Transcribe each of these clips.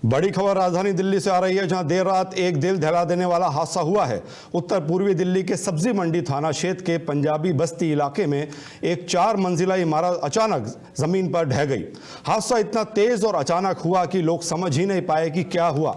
बड़ी खबर राजधानी दिल्ली से आ रही है, जहां देर रात एक दिल दहला देने वाला हादसा हुआ है। उत्तर पूर्वी दिल्ली के सब्जी मंडी थाना क्षेत्र के पंजाबी बस्ती इलाके में एक 4 मंजिला इमारत अचानक जमीन पर ढह गई। हादसा इतना तेज और अचानक हुआ कि लोग समझ ही नहीं पाए कि क्या हुआ।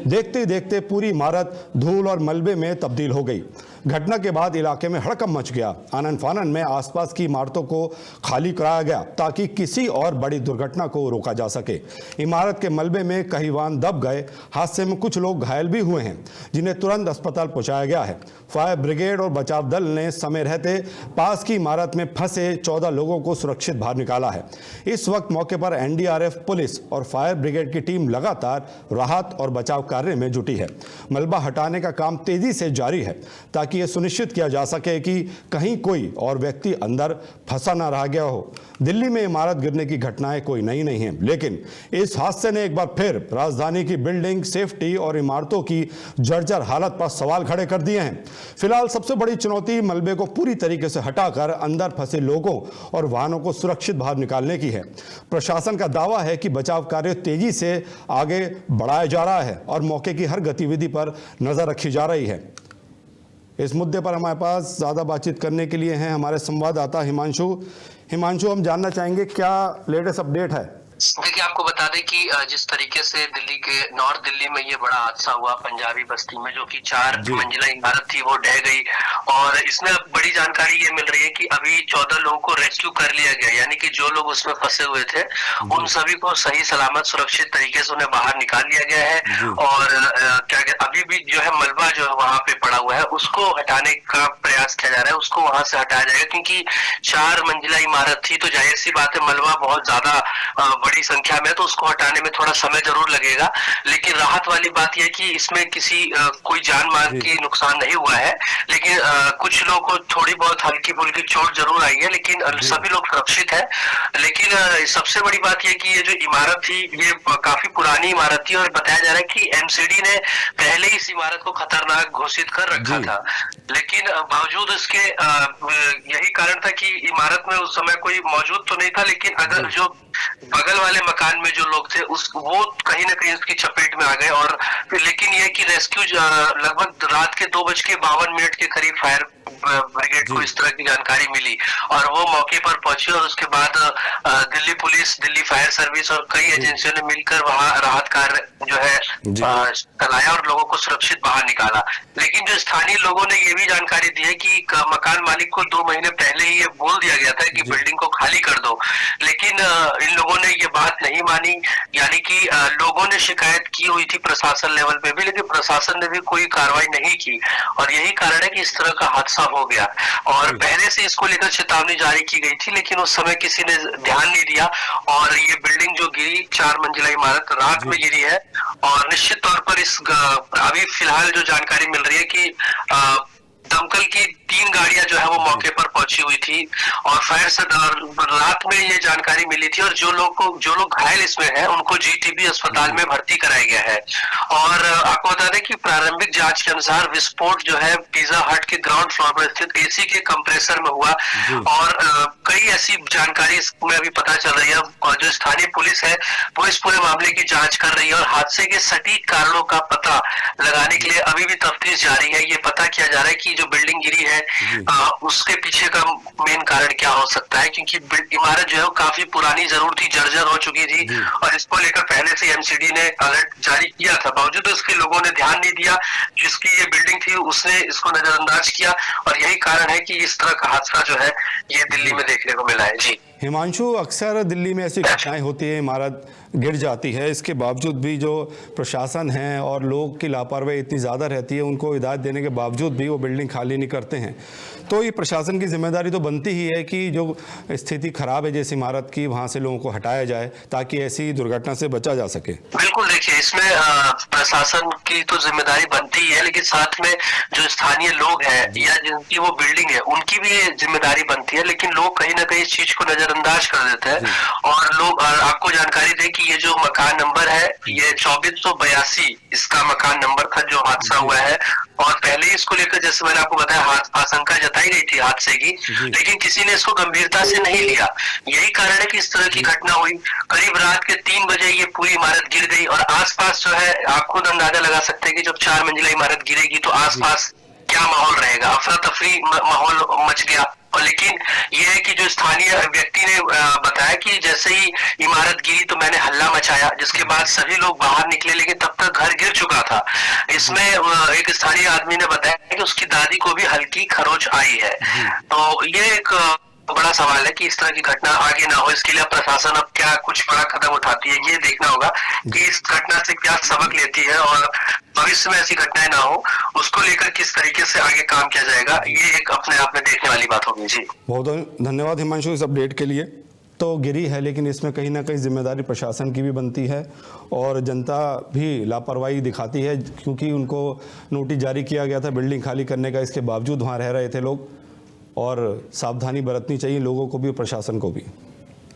देखते ही देखते पूरी इमारत धूल और मलबे में तब्दील हो गई। घटना के बाद इलाके में हड़कंप मच गया। आनन फानन में आसपास की इमारतों को खाली कराया गया ताकि किसी और बड़ी दुर्घटना को रोका जा सके। इमारत के मलबे में कई वाहन दब गए। हादसे में कुछ लोग घायल भी हुए हैं, जिन्हें तुरंत अस्पताल पहुंचाया गया है। फायर ब्रिगेड और बचाव दल ने समय रहते पास की इमारत में फंसे 14 लोगों को सुरक्षित बाहर निकाला है। इस वक्त मौके पर एनडीआरएफ, पुलिस और फायर ब्रिगेड की टीम लगातार राहत और बचाव कार्य में जुटी है। मलबा हटाने का काम तेजी से जारी है ताकि यह सुनिश्चित किया जा सके कि कहीं कोई और व्यक्ति अंदर फंसा ना रह गया हो। दिल्ली में इमारत गिरने की घटनाएं कोई नई नहीं हैं, लेकिन इस हादसे ने एक बार फिर राजधानी की बिल्डिंग, सेफ्टी और इमारतों की जर्जर हालत पर सवाल खड़े कर दिए हैं। फिलहाल सबसे बड़ी चुनौती मलबे को पूरी तरीके से हटाकर अंदर फंसे लोगों और वाहनों को सुरक्षित बाहर निकालने की है। प्रशासन का दावा है कि बचाव कार्य तेजी से आगे बढ़ाया जा रहा है और मौके की हर गतिविधि पर नजर रखी जा रही है। इस मुद्दे पर हमारे पास ज़्यादा बातचीत करने के लिए हैं हमारे संवाददाता हिमांशु। हम जानना चाहेंगे क्या लेटेस्ट अपडेट है। देखिए, आपको बता दें कि जिस तरीके से दिल्ली के नॉर्थ दिल्ली में ये बड़ा हादसा हुआ पंजाबी बस्ती में, जो कि 4 मंजिला इमारत थी वो ढह गई। और इसमें अब बड़ी जानकारी ये मिल रही है कि अभी 14 लोगों को रेस्क्यू कर लिया गया, यानी कि जो लोग उसमें फंसे हुए थे उन सभी को सही सलामत सुरक्षित तरीके से उन्हें बाहर निकाल लिया गया है। और क्या अभी भी जो है मलबा जो है वहां पे पड़ा हुआ है, उसको हटाने का प्रयास किया जा रहा है, उसको वहां से हटाया जाएगा, क्योंकि 4 मंजिला इमारत थी तो जाहिर सी बात है मलबा बहुत ज्यादा बड़ी संख्या में, तो उसको हटाने में थोड़ा समय जरूर लगेगा। लेकिन राहत वाली बात यह कि इसमें किसी कोई जान माल की नुकसान नहीं हुआ है, लेकिन कुछ लोगों को थोड़ी बहुत हल्की फुल्की चोट जरूर आई है, लेकिन सभी लोग सुरक्षित है। लेकिन सबसे बड़ी बात यह कि ये जो इमारत थी ये काफी पुरानी इमारत थी और बताया जा रहा है कि एमसीडी ने पहले ही इस इमारत को खतरनाक घोषित कर रखा था। लेकिन बावजूद इसके यही कारण था कि इमारत में उस समय कोई मौजूद तो नहीं था, लेकिन अगर जो बगल वाले मकान में जो लोग थे वो कहीं ना कहीं उसकी चपेट में आ गए। और लेकिन यह कि रेस्क्यू लगभग रात के 2:52 के करीब फायर ब्रिगेड को इस तरह की जानकारी मिली और वो मौके पर पहुंची और उसके बाद Delhi police, Delhi fire service और कई एजेंसियों ने मिलकर वहां राहत कार्य जो है चलाया और लोगों को सुरक्षित बाहर निकाला। लेकिन जो स्थानीय लोगों ने ये भी जानकारी दी है कि मकान मालिक को 2 महीने पहले ही ये बोल दिया गया था कि बिल्डिंग को खाली कर दो, लेकिन इन लोगों ने ये बात नहीं मानी। यानी कि लोगों ने शिकायत की हुई थी प्रशासन लेवल पे भी, लेकिन प्रशासन ने भी कोई कार्रवाई नहीं की और यही कारण है कि इस तरह का हादसा हो गया। और पहले से इसको लेकर चेतावनी जारी की गई थी, लेकिन उस समय किसी ने ध्यान नहीं दिया और ये बिल्डिंग जो गिरी, 4 मंजिला इमारत रात में गिरी है। और निश्चित तौर पर इस अभी फिलहाल जो जानकारी मिल रही है कि दमकल की 3 गाड़ियां जो है वो मौके पर पहुंची हुई थी और फायर से रात में ये जानकारी मिली थी। और जो लोग घायल इसमें हैं उनको जीटीबी अस्पताल में भर्ती कराया गया है। और आपको बता दें कि प्रारंभिक जांच के अनुसार विस्फोट जो है पिज्जा हट के ग्राउंड फ्लोर पर स्थित एसी के कंप्रेसर में हुआ और कई ऐसी जानकारी इसमें अभी पता चल रही है। और जो स्थानीय पुलिस है वो इस पूरे मामले की जांच कर रही है और हादसे के सटीक कारणों का पता लगाने के लिए अभी भी तफ्तीश जारी है। ये पता किया जा रहा है कि जो बिल्डिंग गिरी है उसके पीछे का मेन कारण क्या हो सकता है, क्योंकि इमारत जो है वो काफी पुरानी जरूर थी, जर्जर हो चुकी थी और इसको लेकर पहले से एमसीडी ने अलर्ट जारी किया था। बावजूद इसके लोगों ने ध्यान नहीं दिया, जिसकी ये बिल्डिंग थी उसने इसको नजरअंदाज किया और यही कारण है कि इस तरह का हादसा जो है ये दिल्ली में देखने को मिला है। जी हिमांशु, अक्सर दिल्ली में ऐसी घटनाएं होती है, इमारत गिर जाती है, इसके बावजूद भी जो प्रशासन है और लोग की लापरवाही इतनी ज़्यादा रहती है, उनको हिदायत देने के बावजूद भी वो बिल्डिंग खाली नहीं करते हैं। तो ये प्रशासन की जिम्मेदारी तो बनती ही है कि जो स्थिति खराब है जिस इमारत की, वहाँ से लोगों को हटाया जाए ताकि ऐसी दुर्घटना से बचा जा सके। बिल्कुल, देखिए इसमें प्रशासन की तो जिम्मेदारी बनती ही है, लेकिन साथ में जो स्थानीय लोग हैं या जिनकी वो बिल्डिंग है उनकी भी जिम्मेदारी बनती है। लेकिन लोग कहीं ना कहीं इस चीज को नजरअंदाज कर देते हैं और लोग आपको जानकारी दें कि कि ये जो मकान नंबर है ये 2482 इसका मकान नंबर था जो हादसा हुआ है। और पहले ही इसको लेकर जैसे मैंने आपको बताया आशंका जताई गई थी हादसे की, लेकिन किसी ने इसको गंभीरता से नहीं लिया। यही कारण है कि इस तरह की घटना हुई। करीब रात के 3 बजे ये पूरी इमारत गिर गई और आसपास जो है आप खुद अंदाजा लगा सकते हैं कि जब 4 मंजिला इमारत गिरेगी तो आसपास क्या माहौल रहेगा, अफरा तफरी माहौल मच गया। और लेकिन यह है कि जो स्थानीय व्यक्ति ने बताया कि जैसे ही इमारत गिरी तो मैंने हल्ला मचाया, जिसके बाद सभी लोग बाहर निकले, लेकिन तब तक घर गिर चुका था। इसमें एक स्थानीय आदमी ने बताया कि उसकी दादी को भी हल्की खरोच आई है। तो ये एक बड़ा सवाल है कि इस तरह की घटना आगे ना हो। इसके लिए प्रशासन अब क्या कुछ बड़ा कदम उठाती है, ये देखना होगा कि इस घटना से क्या सबक लेती है और भविष्य में ऐसी घटनाएं ना हो उसको लेकर किस तरीके से आगे काम किया जाएगा, ये एक अपने आप में देखने वाली बात होगी। जी बहुत धन्यवाद हिमांशु इस अपडेट के लिए। तो गिरी है लेकिन इसमें कहीं ना कहीं जिम्मेदारी प्रशासन की भी बनती है और जनता भी लापरवाही दिखाती है, क्योंकि उनको नोटिस जारी किया गया था बिल्डिंग खाली करने का, इसके बावजूद वहाँ रह रहे थे लोग। और सावधानी बरतनी चाहिए लोगों को भी, प्रशासन को भी।